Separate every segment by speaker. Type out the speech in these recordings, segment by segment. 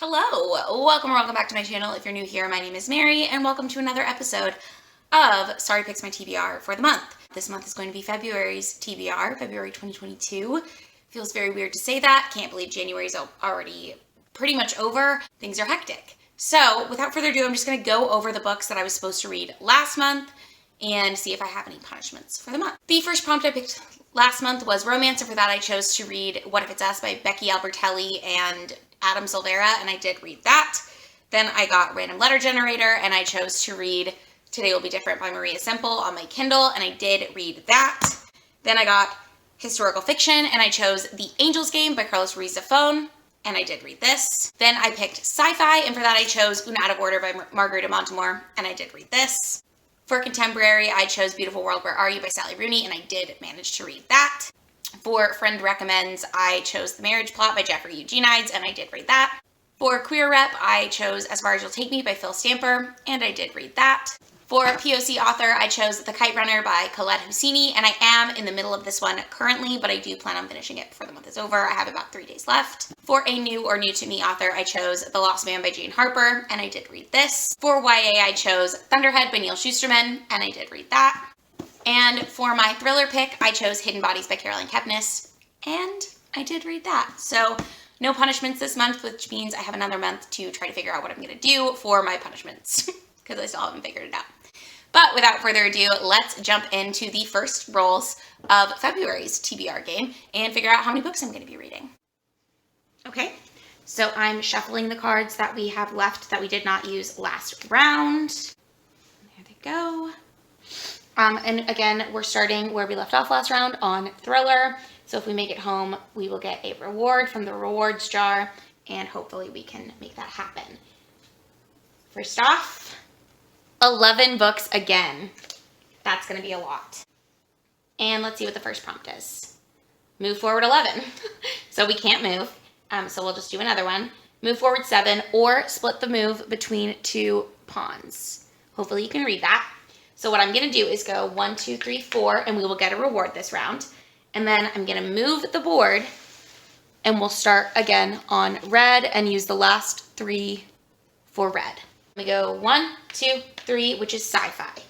Speaker 1: Hello, welcome back to my channel. If you're new here, my name is Mary, and welcome to another episode of Sorry Picks My TBR for the month. This month is going to be February's TBR, February 2022. Feels very weird to say that. Can't believe January's already pretty much over. Things are hectic. So without further ado, I'm just going to go over the books that I was supposed to read last month and see if I have any punishments for the month. The first prompt I picked last month was romance, and for that I chose to read What If It's Us by Becky Albertelli and Adam Silvera, and I did read that. Then I got Random Letter Generator, and I chose to read Today Will Be Different by Maria Simple on my Kindle, and I did read that. Then I got Historical Fiction, and I chose The Angel's Game by Carlos Ruiz Zafón, and I did read this. Then I picked Sci-Fi, and for that I chose Un Out of Order by Margarita Montemor, and I did read this. For Contemporary, I chose Beautiful World, Where Are You by Sally Rooney, and I did manage to read that. For Friend Recommends, I chose The Marriage Plot by Jeffrey Eugenides, and I did read that. For Queer Rep, I chose As Far As You'll Take Me by Phil Stamper, and I did read that. For POC author, I chose The Kite Runner by Colette Houssini, and I am in the middle of this one currently, but I do plan on finishing it before the month is over. I have about 3 days left. For a new or new to me author, I chose The Lost Man by Jane Harper, and I did read this. For YA, I chose Thunderhead by Neil Shusterman, and I did read that. And for my thriller pick, I chose Hidden Bodies by Caroline Kepnes, and I did read that. So no punishments this month, which means I have another month to try to figure out what I'm going to do for my punishments, because I still haven't figured it out. But without further ado, let's jump into the first rolls of February's TBR game and figure out how many books I'm going to be reading. Okay, so I'm shuffling the cards that we have left that we did not use last round. There they go. And again, we're starting where we left off last round on thriller. So if we make it home, we will get a reward from the rewards jar, and hopefully we can make that happen. First off, 11 books again. That's going to be a lot. And let's see what the first prompt is. Move forward 11. So we can't move. So we'll just do another one. Move forward 7, or split the move between 2 pawns. Hopefully you can read that. So what I'm going to do is go 1, 2, 3, 4, and we will get a reward this round. And then I'm going to move the board, and we'll start again on red and use the last 3 for red. We go 1, 2, 3, which is sci-fi.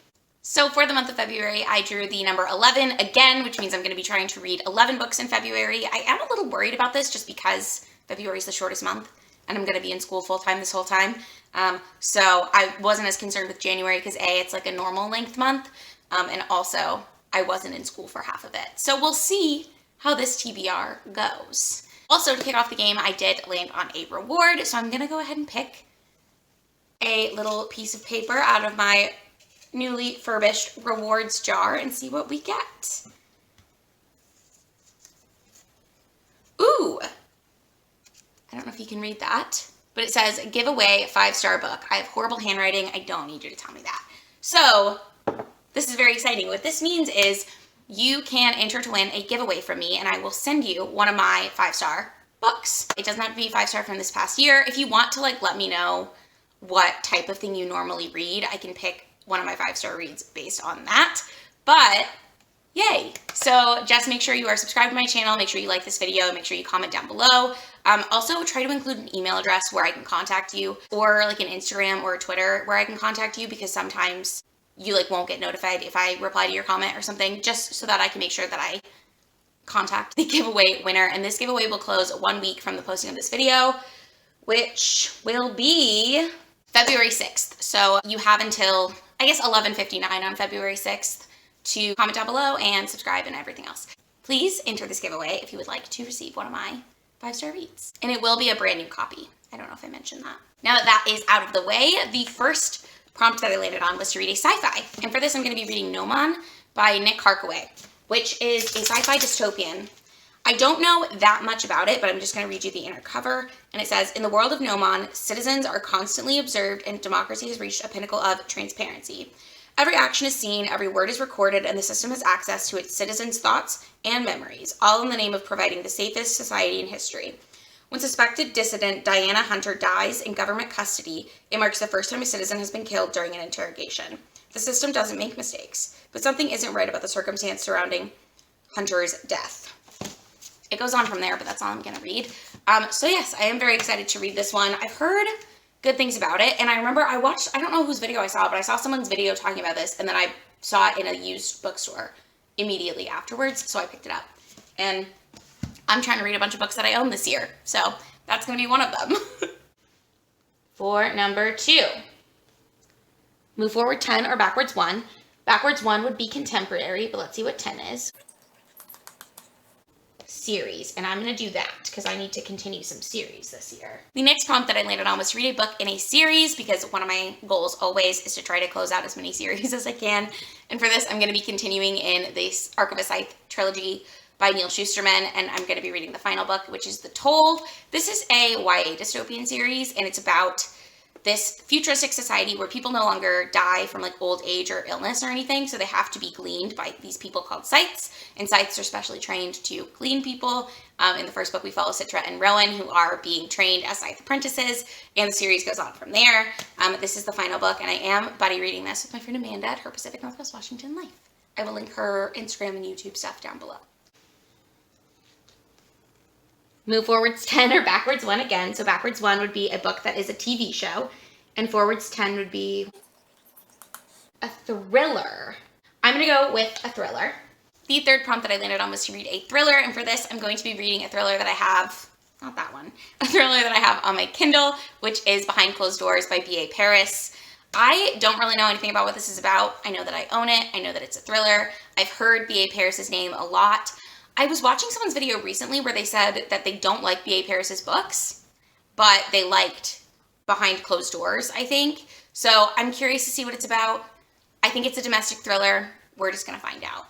Speaker 1: So for the month of February, I drew the number 11 again, which means I'm going to be trying to read 11 books in February. I am a little worried about this just because February is the shortest month, and I'm going to be in school full-time this whole time. So I wasn't as concerned with January because A, it's like a normal length month, and also I wasn't in school for half of it. So we'll see how this TBR goes. Also, to kick off the game, I did land on a reward, so I'm going to go ahead and pick a little piece of paper out of my newly furbished rewards jar and see what we get. Ooh! I don't know if you can read that, but it says, give away 5-star book. I have horrible handwriting. I don't need you to tell me that. So this is very exciting. What this means is you can enter to win a giveaway from me, and I will send you one of my 5-star books. It doesn't have to be 5-star from this past year. If you want to let me know what type of thing you normally read, I can pick one of my 5-star reads based on that. But yay! So just make sure you are subscribed to my channel, make sure you like this video, make sure you comment down below. Also try to include an email address where I can contact you, or like an Instagram or a Twitter where I can contact you, because sometimes you won't get notified if I reply to your comment or something, just so that I can make sure that I contact the giveaway winner. And this giveaway will close 1 week from the posting of this video, which will be February 6th. So you have until, I guess, 11:59 on February 6th to comment down below and subscribe and everything else. Please enter this giveaway if you would like to receive one of my 5-star reads. And it will be a brand new copy. I don't know if I mentioned that. Now that that is out of the way, the first prompt that I landed on was to read a sci-fi. And for this, I'm going to be reading Gnomon by Nick Harkaway, which is a sci-fi dystopian. I don't know that much about it, but I'm just going to read you the inner cover. And it says, in the world of Gnomon, citizens are constantly observed and democracy has reached a pinnacle of transparency. Every action is seen, every word is recorded, and the system has access to its citizens' thoughts and memories, all in the name of providing the safest society in history. When suspected dissident Diana Hunter dies in government custody, it marks the first time a citizen has been killed during an interrogation. The system doesn't make mistakes, but something isn't right about the circumstance surrounding Hunter's death. It goes on from there, but that's all I'm going to read. So yes, I am very excited to read this one. I've heard good things about it, and I remember I don't know whose video I saw, but I saw someone's video talking about this, and then I saw it in a used bookstore immediately afterwards, so I picked it up. And I'm trying to read a bunch of books that I own this year, so that's going to be one of them. For number 2, move forward 10 or backwards 1. Backwards 1 would be contemporary, but let's see what 10 is. Series, and I'm going to do that because I need to continue some series this year. The next prompt that I landed on was to read a book in a series, because one of my goals always is to try to close out as many series as I can. And for this, I'm going to be continuing in this Arc of a Scythe trilogy by Neil Shusterman, and I'm going to be reading the final book, which is The Toll. This is a YA dystopian series, and it's about this futuristic society where people no longer die from like old age or illness or anything, so they have to be gleaned by these people called scythes, and scythes are specially trained to glean people. In the first book, we follow Citra and Rowan, who are being trained as scythe apprentices, and the series goes on from there. This is the final book, and I am buddy reading this with my friend Amanda at her Pacific Northwest Washington life. I will link her Instagram and YouTube stuff down below. Move forwards 10 or backwards 1 again. So backwards 1 would be a book that is a TV show, and forwards 10 would be a thriller. I'm going to go with a thriller. The third prompt that I landed on was to read a thriller, and for this I'm going to be reading a thriller that I have, not that one, a thriller that I have on my Kindle, which is Behind Closed Doors by B.A. Paris. I don't really know anything about what this is about. I know that I own it. I know that it's a thriller. I've heard B.A. Paris's name a lot. I was watching someone's video recently where they said that they don't like B.A. Paris's books, but they liked Behind Closed Doors, I think. So I'm curious to see what it's about. I think it's a domestic thriller. We're just going to find out.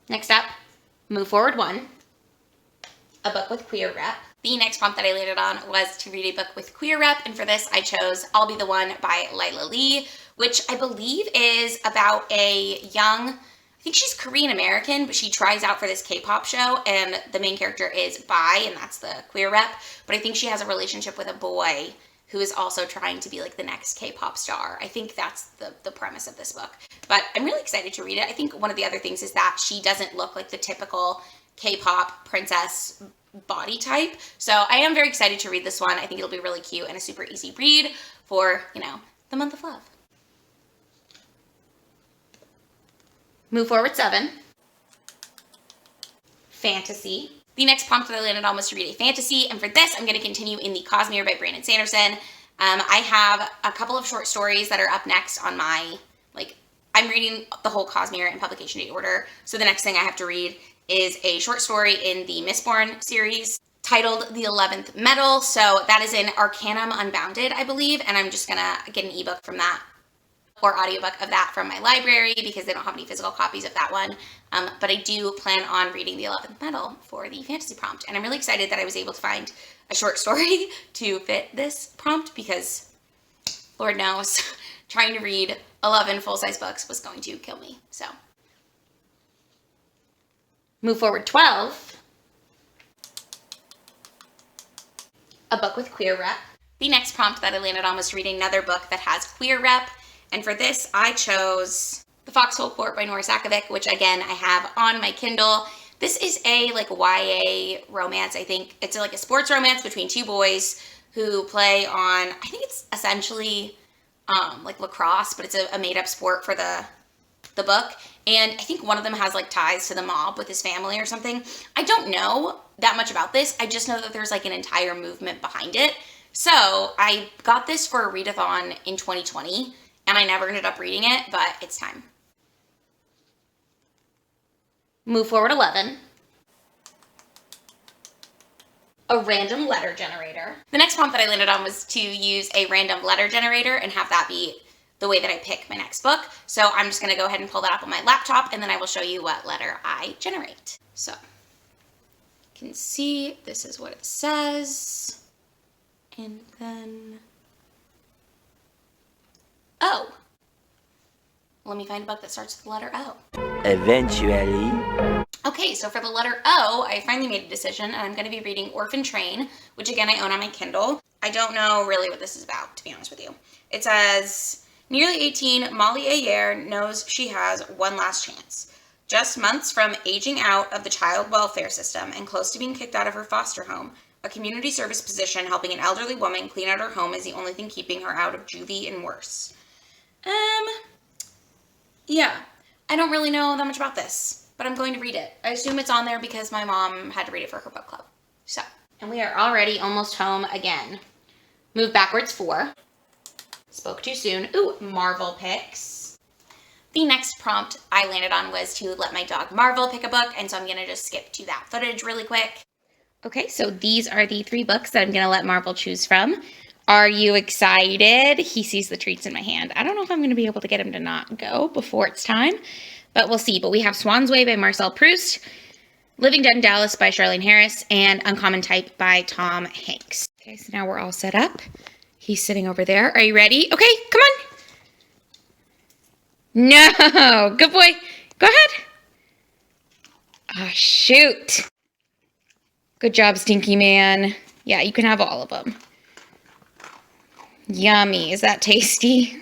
Speaker 1: Next up, move forward 1, a book with queer rep. The next prompt that I landed on was to read a book with queer rep, and for this I chose I'll Be the One by Lila Lee, which I believe is about a young, I think she's Korean American, but she tries out for this K-pop show, and the main character is bi, and that's the queer rep, but I think she has a relationship with a boy who is also trying to be like the next K-pop star. I think that's the premise of this book, but I'm really excited to read it. I think one of the other things is that she doesn't look like the typical K-pop princess body type, so I am very excited to read this one. I think it'll be really cute and a super easy read for, you know, the month of love. Move forward 7. Fantasy. The next prompt that I landed on was to read a fantasy, and for this, I'm going to continue in the Cosmere by Brandon Sanderson. I have a couple of short stories that are up next on my, I'm reading the whole Cosmere in publication date order, so the next thing I have to read is a short story in the Mistborn series titled The 11th Metal, so that is in Arcanum Unbounded, I believe, and I'm just going to get an ebook from that, or audiobook of that from my library, because they don't have any physical copies of that one. But I do plan on reading The 11th Metal for the fantasy prompt. And I'm really excited that I was able to find a short story to fit this prompt, because Lord knows, trying to read 11 full-size books was going to kill me. So, move forward 12. A book with queer rep. The next prompt that I landed on was to read another book that has queer rep. And for this, I chose The Foxhole Court by Nora Sakovic, which again, I have on my Kindle. This is a YA romance. I think it's like a sports romance between two boys who play on, I think it's essentially like lacrosse, but it's a made up sport for the book. And I think one of them has like ties to the mob with his family or something. I don't know that much about this. I just know that there's like an entire movement behind it. So I got this for a readathon in 2020. And I never ended up reading it, but it's time. Move forward 11. A random letter generator. The next prompt that I landed on was to use a random letter generator and have that be the way that I pick my next book. So I'm just going to go ahead and pull that up on my laptop, and then I will show you what letter I generate. So you can see this is what it says. And then O. Let me find a book that starts with the letter O.
Speaker 2: Eventually.
Speaker 1: Okay, so for the letter O, I finally made a decision, and I'm going to be reading Orphan Train, which again I own on my Kindle. I don't know really what this is about, to be honest with you. It says, nearly 18, Molly Ayer knows she has one last chance. Just months from aging out of the child welfare system and close to being kicked out of her foster home, a community service position helping an elderly woman clean out her home is the only thing keeping her out of juvie and worse. Yeah. I don't really know that much about this, but I'm going to read it. I assume it's on there because my mom had to read it for her book club. So, and we are already almost home again. Move backwards 4. Spoke too soon. Ooh, Marvel picks. The next prompt I landed on was to let my dog Marvel pick a book, and so I'm going to just skip to that footage really quick. Okay, so these are the 3 books that I'm going to let Marvel choose from. Are you excited? He sees the treats in my hand. I don't know if I'm going to be able to get him to not go before it's time, but we'll see. But we have Swan's Way by Marcel Proust, Living Dead in Dallas by Charlene Harris, and Uncommon Type by Tom Hanks. Okay, so now we're all set up. He's sitting over there. Are you ready? Okay, come on. No, good boy. Go ahead. Oh, shoot. Good job, Stinky Man. Yeah, you can have all of them. Yummy. Is that tasty?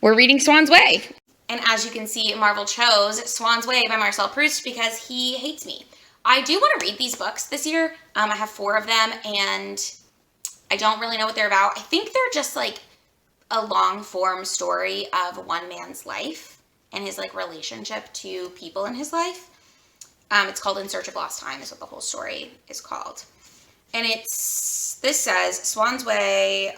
Speaker 1: We're reading Swan's Way. And as you can see, Marvel chose Swan's Way by Marcel Proust because he hates me. I do want to read these books this year. I have 4 of them, and I don't really know what they're about. I think they're just like a long-form story of one man's life and his like relationship to people in his life. It's called In Search of Lost Time is what the whole story is called. And this says Swan's Way,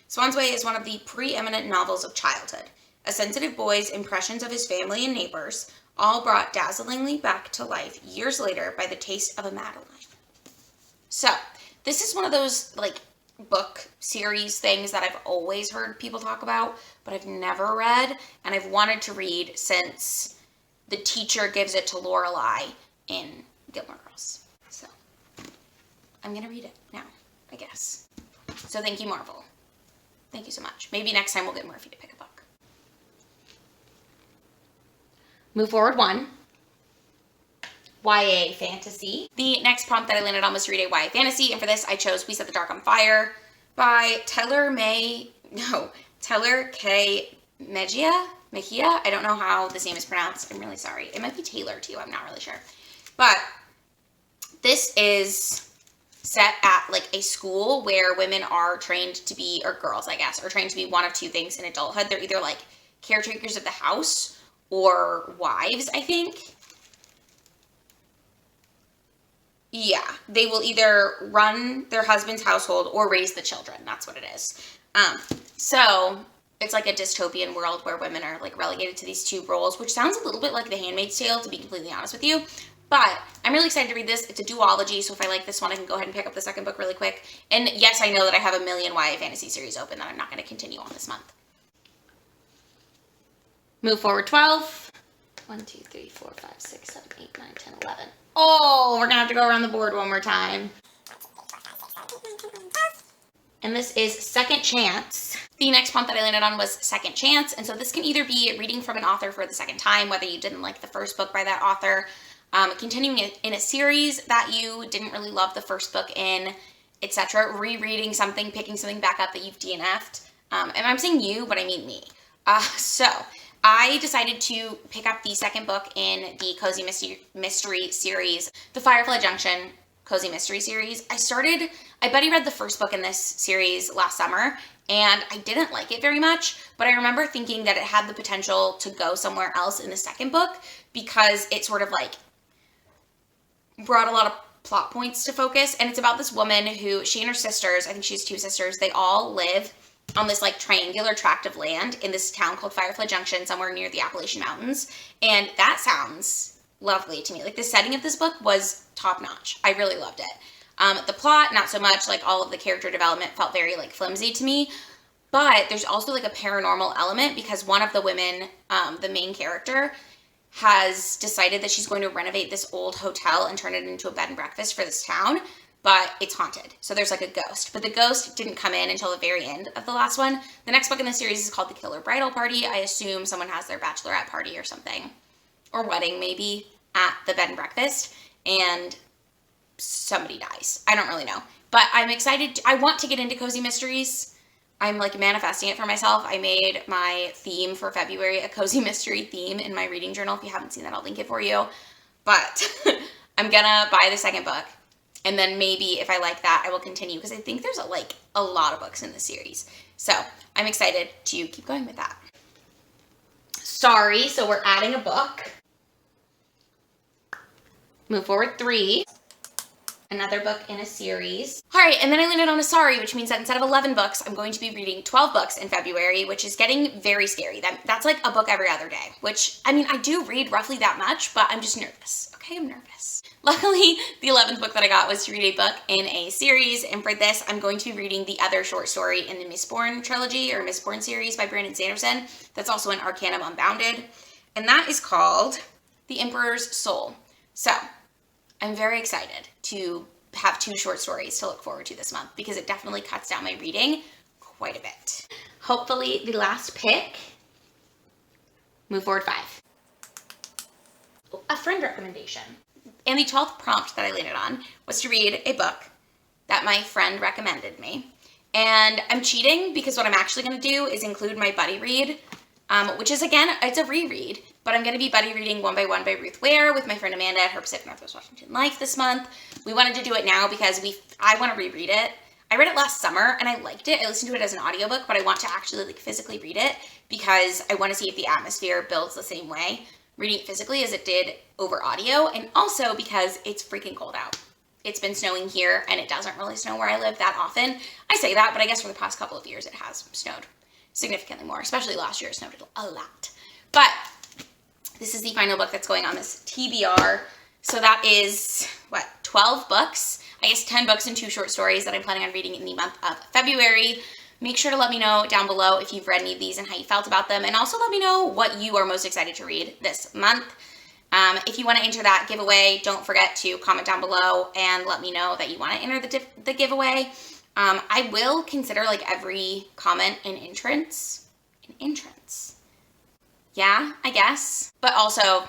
Speaker 1: Swan's Way is one of the preeminent novels of childhood. A sensitive boy's impressions of his family and neighbors, all brought dazzlingly back to life years later by the taste of a Madeline. So, this is one of those, like, book series things that I've always heard people talk about, but I've never read, and I've wanted to read since the teacher gives it to Lorelai in Gilmore Girls. So, I'm going to read it now, I guess. So thank you, Marvel. Thank you so much. Maybe next time we'll get Murphy to pick a book. Move forward 1. YA fantasy. The next prompt that I landed on was to read a YA fantasy, and for this I chose We Set the Dark on Fire by Taylor K. Mejia? I don't know how this name is pronounced. I'm really sorry. It might be Taylor too. I'm not really sure. But this is set at like a school where women are trained to be, or girls I guess, are trained to be one of 2 things in adulthood. They're either like caretakers of the house or wives, I think. Yeah, they will either run their husband's household or raise the children. That's what it is. So it's like a dystopian world where women are like relegated to these 2 roles, which sounds a little bit like The Handmaid's Tale, to be completely honest with you. But I'm really excited to read this. It's a duology, so if I like this one, I can go ahead and pick up the second book really quick. And yes, I know that I have a million YA fantasy series open that I'm not going to continue on this month. Move forward 12. 1, 2, 3, 4, 5, 6, 7, 8, 9, 10, 11. Oh, we're going to have to go around the board one more time. And this is Second Chance. The next prompt that I landed on was Second Chance. And so this can either be reading from an author for the second time, whether you didn't like the first book by that author, continuing in a series that you didn't really love the first book in, etc., rereading something, picking something back up that you've DNF'd. And I'm saying you, but I mean me. So I decided to pick up the second book in the Cozy Mystery series, the Firefly Junction Cozy Mystery series. I Buddy read the first book in this series last summer, and I didn't like it very much, but I remember thinking that it had the potential to go somewhere else in the second book because it sort of like brought a lot of plot points to focus. And it's about this woman who, she and her sisters, I think she has 2 sisters, they all live on this like triangular tract of land in this town called Firefly Junction, somewhere near the Appalachian Mountains. And that sounds lovely to me. Like the setting of this book was top notch. I really loved it. The plot, not so much. Like all of the character development felt very like flimsy to me. But there's also like a paranormal element because one of the women, the main character, has decided that she's going to renovate this old hotel and turn it into a bed and breakfast for this town, but it's haunted. So there's like a ghost, but the ghost didn't come in until the very end of the last one. The next book in the series is called The Killer Bridal Party. I assume someone has their bachelorette party or something, or wedding maybe, at the bed and breakfast, and somebody dies. I don't really know, but I'm excited. I want to get into cozy mysteries. I'm like manifesting it for myself. I made my theme for February a cozy mystery theme in my reading journal. If you haven't seen that, I'll link it for you. But I'm gonna buy the second book, and then maybe if I like that, I will continue, because I think there's a lot of books in this series. So I'm excited to keep going with that. Sorry, so we're adding a book. Move forward 3. Another book in a series. All right, and then I landed on a sorry, which means that instead of 11 books, I'm going to be reading 12 books in February, which is getting very scary. That's like a book every other day, which, I mean, I do read roughly that much, but I'm just nervous. Okay, I'm nervous. Luckily, the 11th book that I got was to read a book in a series, and for this, I'm going to be reading the other short story in the Mistborn trilogy, or Mistborn series by Brandon Sanderson. That's also in Arcanum Unbounded, and that is called The Emperor's Soul. So, I'm very excited to have 2 short stories to look forward to this month, because it definitely cuts down my reading quite a bit. Hopefully the last pick, move forward 5. A friend recommendation. And the 12th prompt that I landed on was to read a book that my friend recommended me. And I'm cheating, because what I'm actually going to do is include my buddy read, which is, again, it's a reread, but I'm going to be buddy reading One by One by Ruth Ware with my friend Amanda at her Pacific Northwest Washington Life this month. We wanted to do it now because I want to reread it. I read it last summer and I liked it. I listened to it as an audiobook, but I want to actually like physically read it, because I want to see if the atmosphere builds the same way reading it physically as it did over audio, and also because it's freaking cold out. It's been snowing here, and it doesn't really snow where I live that often. I say that, but I guess for the past couple of years it has snowed significantly more, especially last year it snowed a lot. But this is the final book that's going on this TBR. So that is, 12 books? I guess 10 books and 2 short stories that I'm planning on reading in the month of February. Make sure to let me know down below if you've read any of these and how you felt about them. And also let me know what you are most excited to read this month. If you want to enter that giveaway, don't forget to comment down below and let me know that you want to enter the giveaway. I will consider like every comment an entrance. Yeah, I guess. But also,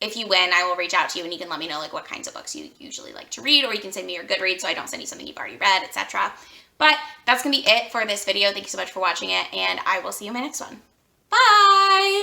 Speaker 1: if you win, I will reach out to you and you can let me know like what kinds of books you usually like to read, or you can send me your Goodreads so I don't send you something you've already read, etc. But that's going to be it for this video. Thank you so much for watching it, and I will see you in my next one. Bye!